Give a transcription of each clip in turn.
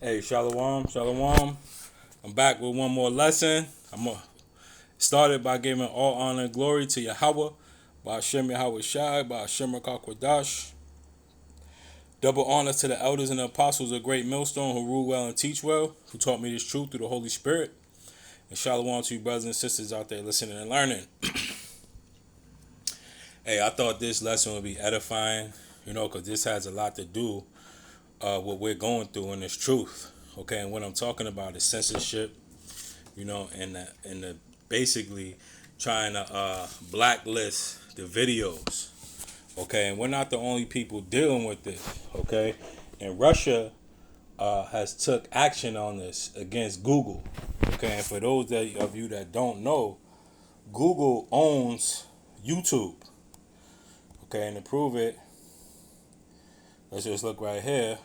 Hey, shalom, shalom. I'm back with one more lesson. Started by giving all honor and glory to Yahweh, by Hashem Yahweh Shai, by Hashem Rakakwadash. Double honor to the elders and the apostles of Great Millstone who rule well and teach well, who taught me this truth through the Holy Spirit. And shalom to you brothers and sisters out there listening and learning. Hey, I thought this lesson would be edifying, because this has a lot to do what we're going through in this truth. Okay, and what I'm talking about is censorship, and the basically trying to blacklist the videos. Okay, and we're not the only people dealing with this. Okay, and Russia has took action on this against Google. Okay, and for those of you that don't know, Google owns YouTube. Okay, and to prove it, let's just look right here.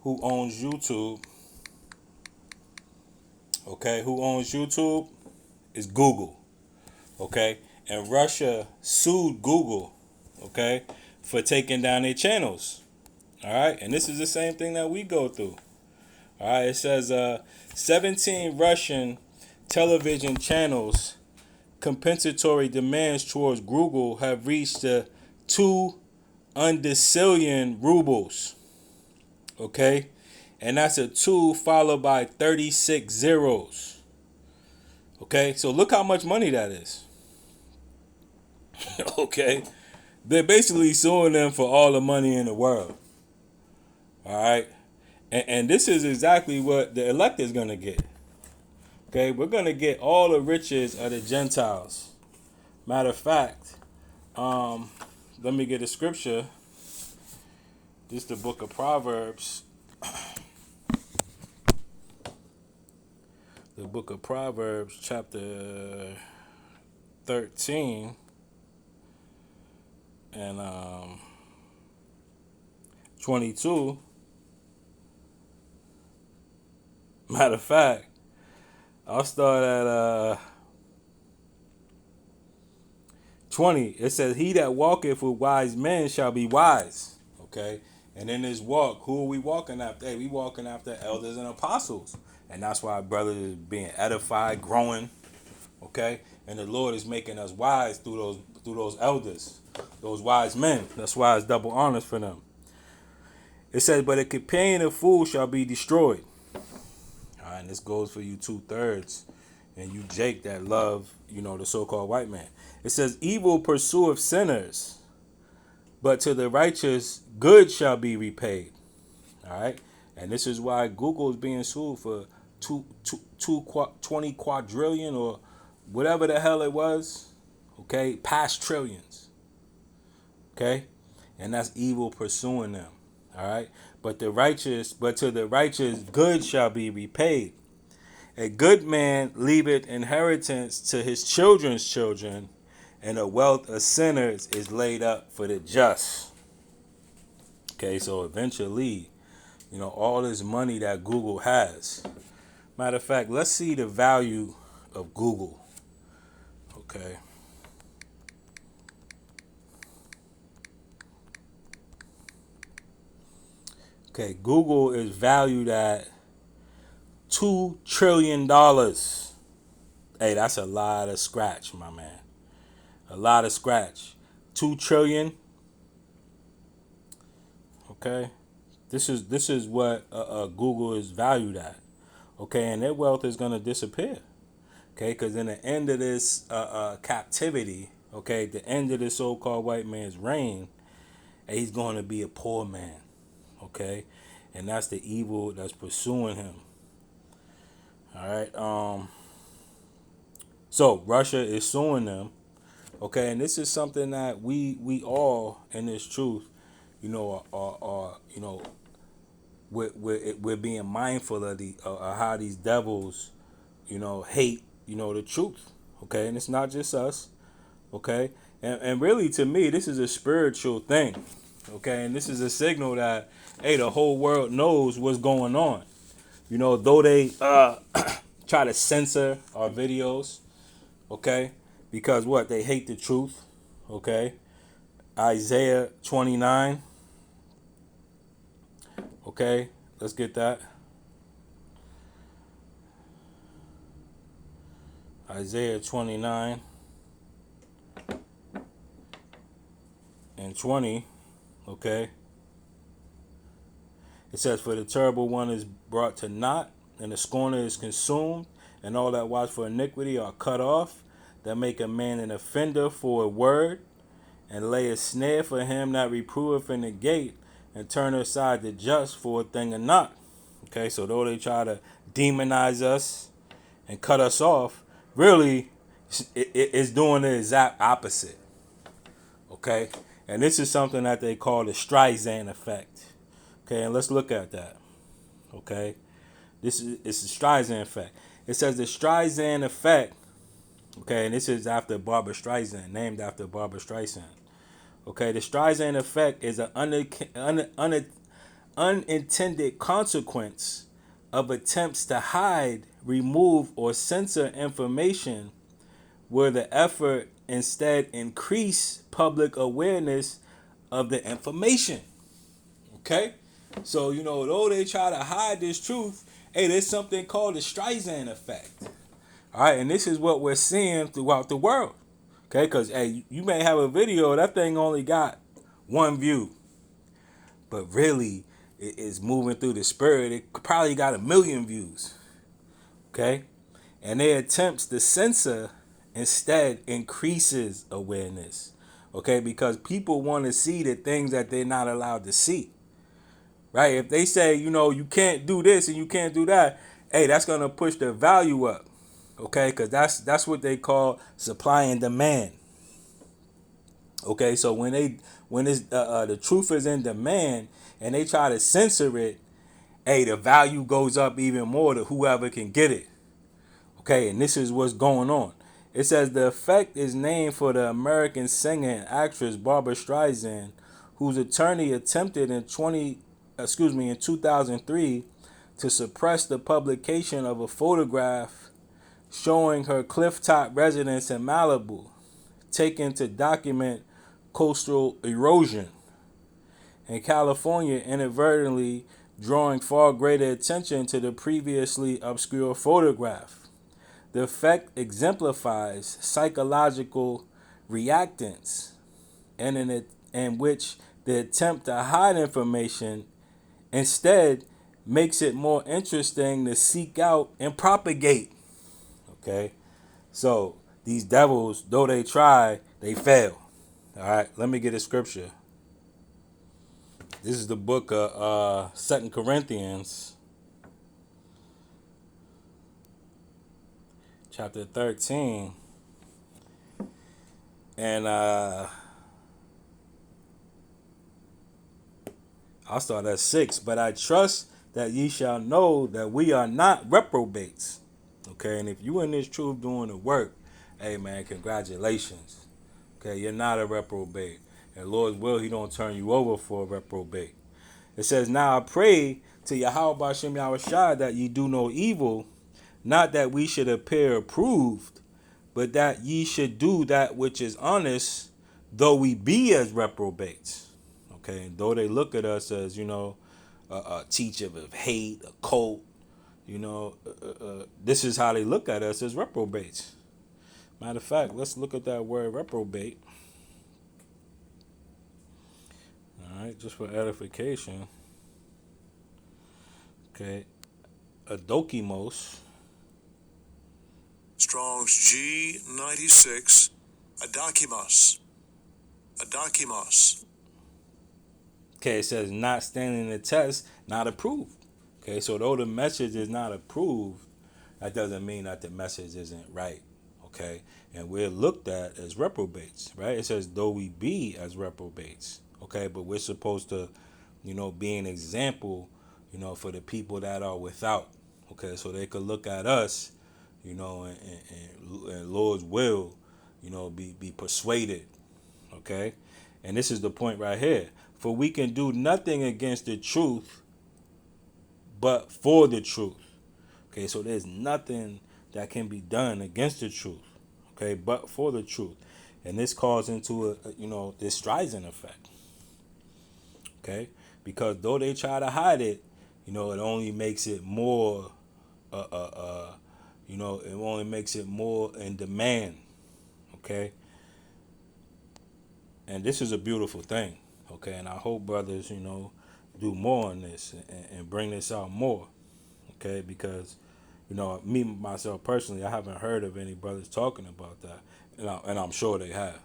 Who owns YouTube? Okay, who owns YouTube? Is Google. Okay, and Russia sued Google, okay, for taking down their channels. All right, and this is the same thing that we go through. All right, it says 17 Russian television channels compensatory demands towards Google have reached 2 undecillion rubles. Okay, and that's a 2 followed by 36 zeros. Okay, so look how much money that is. Okay, they're basically suing them for all the money in the world. All right, and this is exactly what the elect is going to get. Okay, we're going to get all the riches of the Gentiles. Matter of fact, let me get a scripture. This is the book of Proverbs. The book of Proverbs, chapter 13, and 22. Matter of fact, I'll start at 20. It says, "He that walketh with wise men shall be wise." Okay, and in this walk, who are we walking after? Hey, we walking after elders and apostles, and that's why brothers is being edified, growing. Okay, and the Lord is making us wise through those elders, those wise men. That's why it's double honors for them. It says, "But a companion of fools shall be destroyed." All right, and this goes for you 2/3, and you Jake that love, the so-called white man. It says, "Evil pursueth sinners, but to the righteous good shall be repaid." All right, and this is why Google is being sued for 20 quadrillion or whatever the hell it was. Okay, past trillions. Okay, and that's evil pursuing them. All right, but to the righteous good shall be repaid. A good man leaveth inheritance to his children's children, and the wealth of sinners is laid up for the just. Okay, so eventually, all this money that Google has. Matter of fact, let's see the value of Google. Okay. Okay, Google is valued at $2 trillion. Hey, that's a lot of scratch, my man. A lot of scratch. 2 trillion. Okay. This is what Google is valued at. Okay, and their wealth is going to disappear. Okay, because in the end of this captivity, okay, the end of this so-called white man's reign, he's going to be a poor man. Okay, and that's the evil that's pursuing him. All right. So Russia is suing them. Okay, and this is something that we all in this truth, are we're being mindful of how these devils, hate, the truth. Okay, and it's not just us. Okay, and really to me, this is a spiritual thing. Okay, and this is a signal that hey, the whole world knows what's going on. Though they try to censor our videos. Okay, because what they hate the truth. Okay, Isaiah 29. Okay, let's get that. Isaiah 29 and 20. Okay. It says, "For the terrible one is brought to naught, and the scorner is consumed, and all that watch for iniquity are cut off, that make a man an offender for a word, and lay a snare for him that reproveth in the gate, and turn aside the just for a thing of naught." Okay, so though they try to demonize us and cut us off, really, it's doing the exact opposite. Okay, and this is something that they call the Striesand effect. Okay, and let's look at that. Okay, this is it's the Striesand effect. It says the Striesand effect. Okay, and this is after Barbara Streisand, named after Barbara Streisand. Okay, the Streisand effect is an unintended consequence of attempts to hide, remove, or censor information where the effort instead increase public awareness of the information. Okay? So, though they try to hide this truth, hey, there's something called the Streisand effect. All right, and this is what we're seeing throughout the world. Okay, because hey, you may have a video that thing only got one view, but really it is moving through the spirit. It probably got 1,000,000 views. Okay, and their attempts to censor instead increases awareness. Okay, because people want to see the things that they're not allowed to see. Right? If they say, you can't do this and you can't do that, hey, that's gonna push the value up. Okay, because that's what they call supply and demand. Okay, so when it's the truth is in demand and they try to censor it, hey, the value goes up even more to whoever can get it. Okay, and this is what's going on. It says the effect is named for the American singer and actress Barbara Streisand, whose attorney attempted in 2003 to suppress the publication of a photograph showing her clifftop residence in Malibu, taken to document coastal erosion. In California, inadvertently drawing far greater attention to the previously obscure photograph. The effect exemplifies psychological reactance, and in which the attempt to hide information instead makes it more interesting to seek out and propagate. Okay, so these devils, though they try, they fail. All right, let me get a scripture. This is the book of 2 Corinthians, chapter 13. And I'll start at 6. But I trust that ye shall know that we are not reprobates. Okay, and if you in this truth doing the work, hey man, congratulations. Okay, you're not a reprobate. And Lord's will, he don't turn you over for a reprobate. It says, "Now I pray to Yahweh Bashem Yahushua that ye do no evil, not that we should appear approved, but that ye should do that which is honest, though we be as reprobates." Okay, and though they look at us as, a teacher of hate, a cult, this is how they look at us as reprobates. Matter of fact, let's look at that word reprobate. All right, just for edification. Okay, adokimos. Strong's G96, adokimos. Adokimos. Okay, it says not standing the test, not approved. Okay, so though the message is not approved, that doesn't mean that the message isn't right. Okay, and we're looked at as reprobates, right? It says though we be as reprobates. Okay, but we're supposed to, be an example, for the people that are without. Okay, so they could look at us, and Lord's will, be persuaded. Okay, and this is the point right here. For we can do nothing against the truth, but for the truth. Okay, so there's nothing that can be done against the truth. Okay, but for the truth, and this calls into this Streisand effect. Okay, because though they try to hide it, it only makes it more, it only makes it more in demand. Okay, and this is a beautiful thing. Okay, and I hope brothers, do more on this and bring this out more. Okay, because me myself personally, I haven't heard of any brothers talking about that, and I'm sure they have.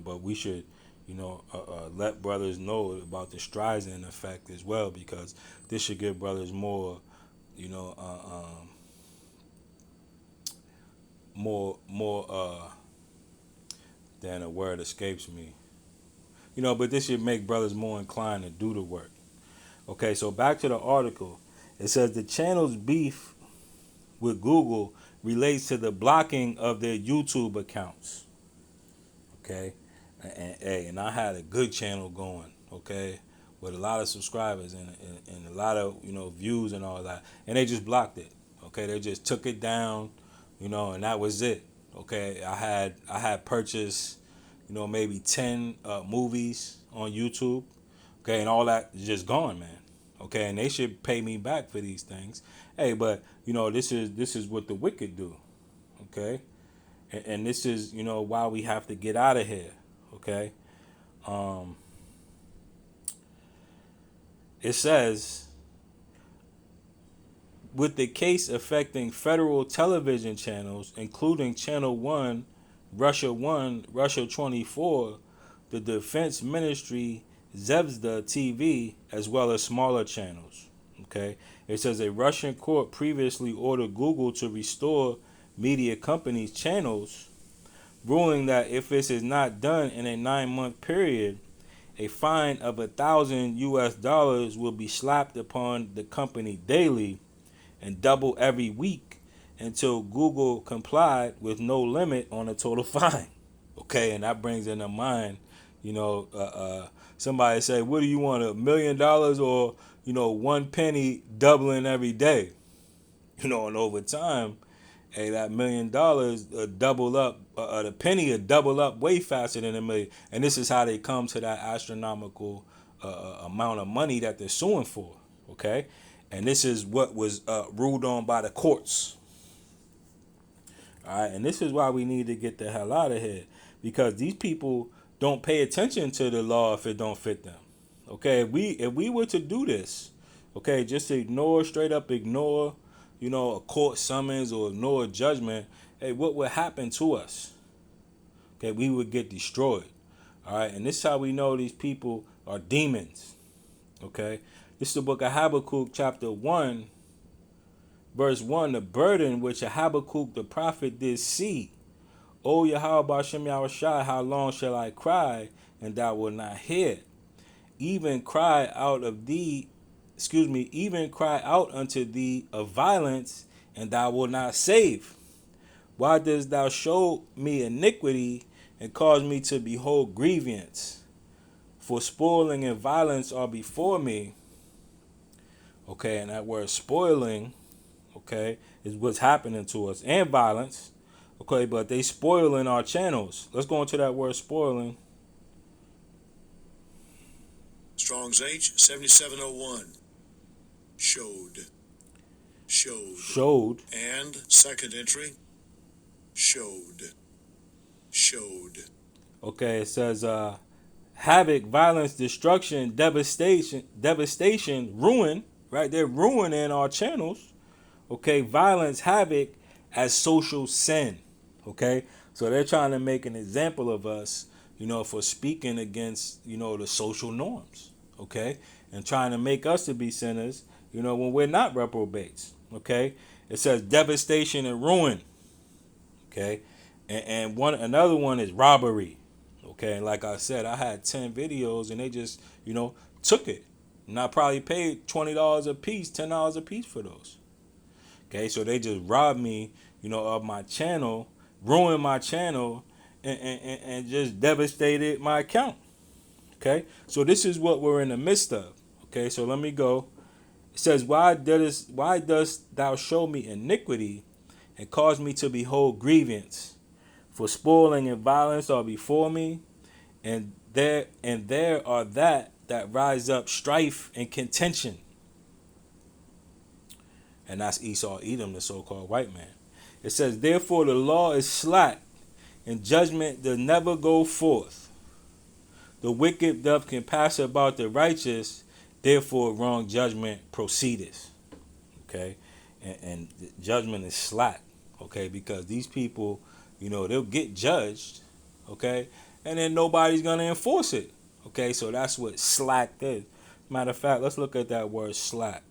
But we should, let brothers know about the Striesand effect as well, because this should give brothers more, you know, more than a word escapes me. But this should make brothers more inclined to do the work. Okay, so back to the article. It says the channel's beef with Google relates to the blocking of their YouTube accounts. Okay, and I had a good channel going. Okay, with a lot of subscribers and a lot of views and all that, and they just blocked it. Okay, they just took it down, and that was it. Okay, I had purchased maybe 10 movies on YouTube. Okay, and all that is just gone, man. Okay, and they should pay me back for these things. Hey, but this is what the wicked do. Okay, and this is why we have to get out of here. Okay, um, it says with the case affecting federal television channels, including Channel 1, Russia 24, the Defense Ministry, Zvezda TV, as well as smaller channels. Okay, it says a Russian court previously ordered Google to restore media companies' channels, ruling that if this is not done in a 9-month period, a fine of $1,000 will be slapped upon the company daily and double every week until Google complied with no limit on the total fine. Okay, and that brings into mind, somebody say, "What do you want, $1 million or one penny doubling every day?" And over time, hey, that $1 million double up, the penny will double up way faster than a million. And this is how they come to that astronomical amount of money that they're suing for. Okay, and this is what was ruled on by the courts. All right, and this is why we need to get the hell out of here, because these people don't pay attention to the law if it don't fit them. Okay, if we were to do this, okay, just straight up ignore, a court summons or ignore a judgment, hey, what would happen to us? Okay, we would get destroyed. All right, and this is how we know these people are demons. Okay, this is the book of Habakkuk, chapter 1, verse 1. The burden which Habakkuk the prophet did see. O Yahweh Bashem Yahushai, how long shall I cry, and thou wilt not hear? Even cry out unto thee of violence, and thou wilt not save. Why dost thou show me iniquity, and cause me to behold grievance? For spoiling and violence are before me. Okay, and that word spoiling, okay, is what's happening to us, and violence. Okay, but they spoiling our channels. Let's go into that word spoiling. Strong's H 7701. Showed. And second entry. Showed. Okay, it says havoc, violence, destruction, devastation, ruin. Right, they're ruining our channels. Okay, violence, havoc as social sin. Okay, so they're trying to make an example of us, for speaking against, the social norms. Okay, and trying to make us to be sinners, when we're not reprobates. Okay, it says devastation and ruin. Okay, and another one is robbery. Okay, and like I said, I had 10 videos and they just, took it. And I probably paid $20 a piece, $10 a piece for those. Okay, so they just robbed me, of my channel, ruined my channel, and just devastated my account. Okay, so this is what we're in the midst of. Okay, so let me go. It says, why dost thou show me iniquity, and cause me to behold grievance? For spoiling and violence are before me, and there are that rise up strife and contention. And that's Esau Edom, the so-called white man. It says, therefore the law is slack, and judgment does never go forth. The wicked doth compass about the righteous, therefore wrong judgment proceedeth. Okay, and judgment is slack. Okay, because these people, they'll get judged. Okay, and then nobody's gonna enforce it. Okay, so that's what slack is. Matter of fact, let's look at that word slacked.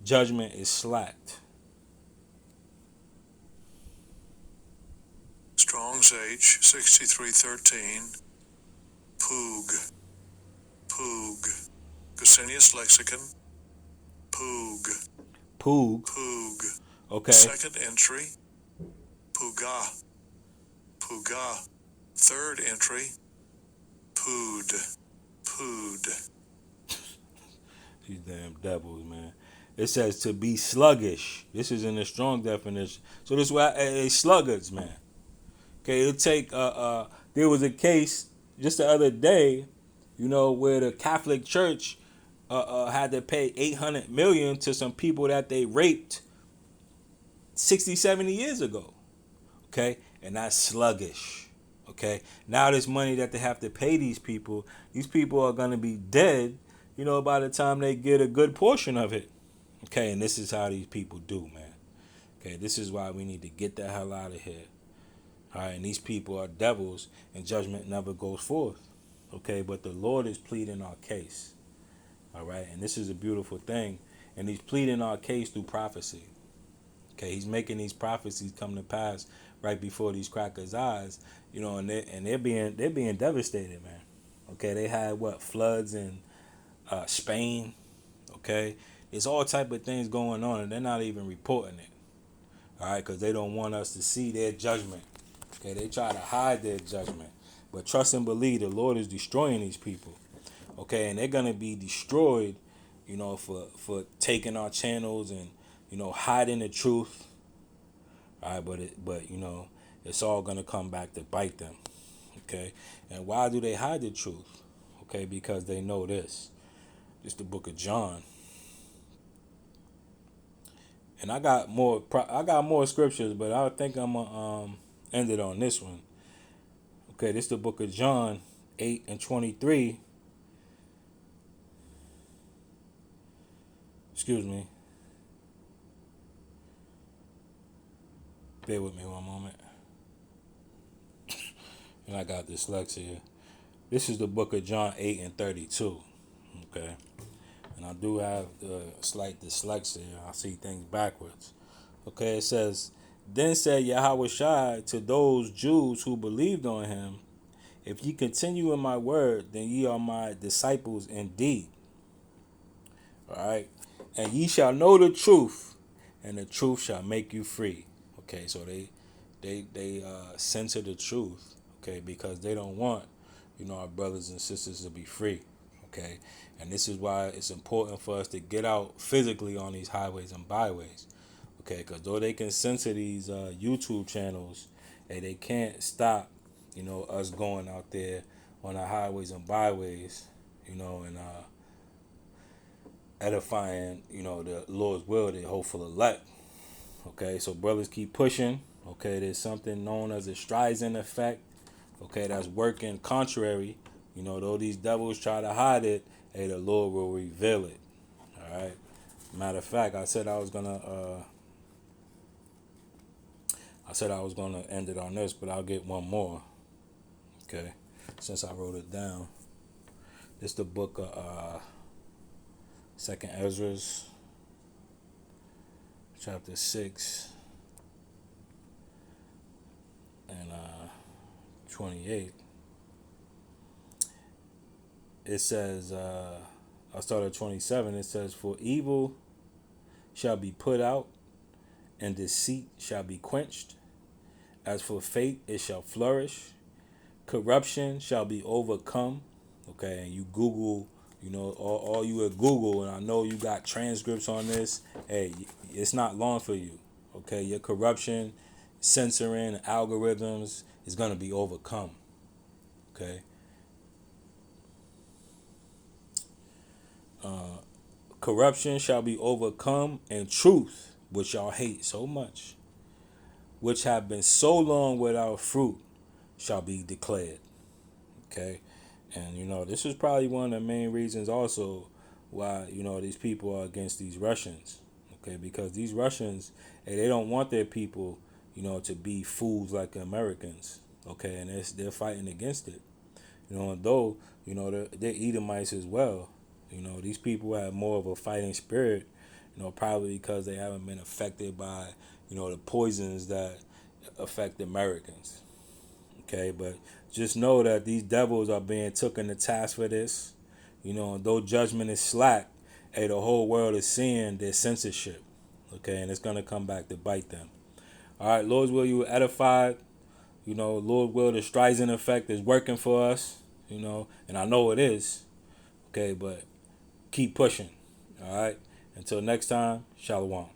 Judgment is slacked. Strong's H 6313. Poog. Poog. Gesenius Lexicon. Poog. Poog. Poog. Okay. Second entry. Pooga. Pooga. Third entry. Pood. Pood. These damn devils, man. It says to be sluggish. This is in the strong definition. So this is why sluggards, man. Okay, it'll take there was a case just the other day, where the Catholic Church had to pay 800 million to some people that they raped 60, 70 years ago. Okay, and that's sluggish. Okay, now this money that they have to pay these people are gonna be dead, by the time they get a good portion of it. Okay, and this is how these people do, man. Okay, this is why we need to get the hell out of here. All right, and these people are devils, and judgment never goes forth. Okay, but the Lord is pleading our case. All right, and this is a beautiful thing, and He's pleading our case through prophecy. Okay, He's making these prophecies come to pass right before these crackers' eyes, and they're being devastated, man. Okay, they had floods in Spain. Okay, it's all type of things going on, and they're not even reporting it. All right, because they don't want us to see their judgment. Okay, they try to hide their judgment, but trust and believe the Lord is destroying these people. Okay, and they're gonna be destroyed, for taking our channels and hiding the truth. All right, but it's all gonna come back to bite them. Okay, and why do they hide the truth? Okay, because they know this. It's the book of John. And I got more scriptures, but I think I'm gonna end it on this one. Okay, this is the book of John 8:23. Excuse me. Bear with me one moment. And I got dyslexia. This is the book of John 8:32. Okay. And I do have slight dyslexia. I see things backwards. Okay, it says, then said Yahweh Shai to those Jews who believed on him, if ye continue in my word, then ye are my disciples indeed. All right. And ye shall know the truth, and the truth shall make you free. Okay, so they censor the truth, okay, because they don't want, our brothers and sisters to be free. Okay, and this is why it's important for us to get out physically on these highways and byways. Okay, because though they can censor these YouTube channels, they can't stop, us going out there on the highways and byways, and edifying, the Lord's will, the hopeful elect. Okay, so brothers keep pushing. Okay, there's something known as a Striesand effect. Okay, that's working contrary. Though these devils try to hide it, hey, the Lord will reveal it. All right. Matter of fact, I said I was gonna end it on this, but I'll get one more. Okay, since I wrote it down. It's the book of Second Ezra, chapter 6 and 28. It says, I start at 27. It says, for evil shall be put out, and deceit shall be quenched. As for faith, it shall flourish. Corruption shall be overcome. Okay, and you Google, all you at Google, and I know you got transcripts on this. Hey, it's not long for you. Okay, your corruption, censoring, algorithms is going to be overcome. Okay. Corruption shall be overcome, and truth, which y'all hate so much, which have been so long without fruit shall be declared. Okay, and this is probably one of the main reasons also why these people are against these Russians. Okay, because these Russians, hey, they don't want their people, to be fools like Americans. Okay, and they're fighting against it. Though they're Edomites as well. These people have more of a fighting spirit. Probably because they haven't been affected by the poisons that affect Americans. Okay, but just know that these devils are being taken to task for this. Though judgment is slack, hey, the whole world is seeing their censorship. Okay, and it's gonna come back to bite them. All right, Lord's will, you were edified. Lord will, the Striesand effect is working for us. And I know it is. Okay, but keep pushing. All right. Until next time, Shalom.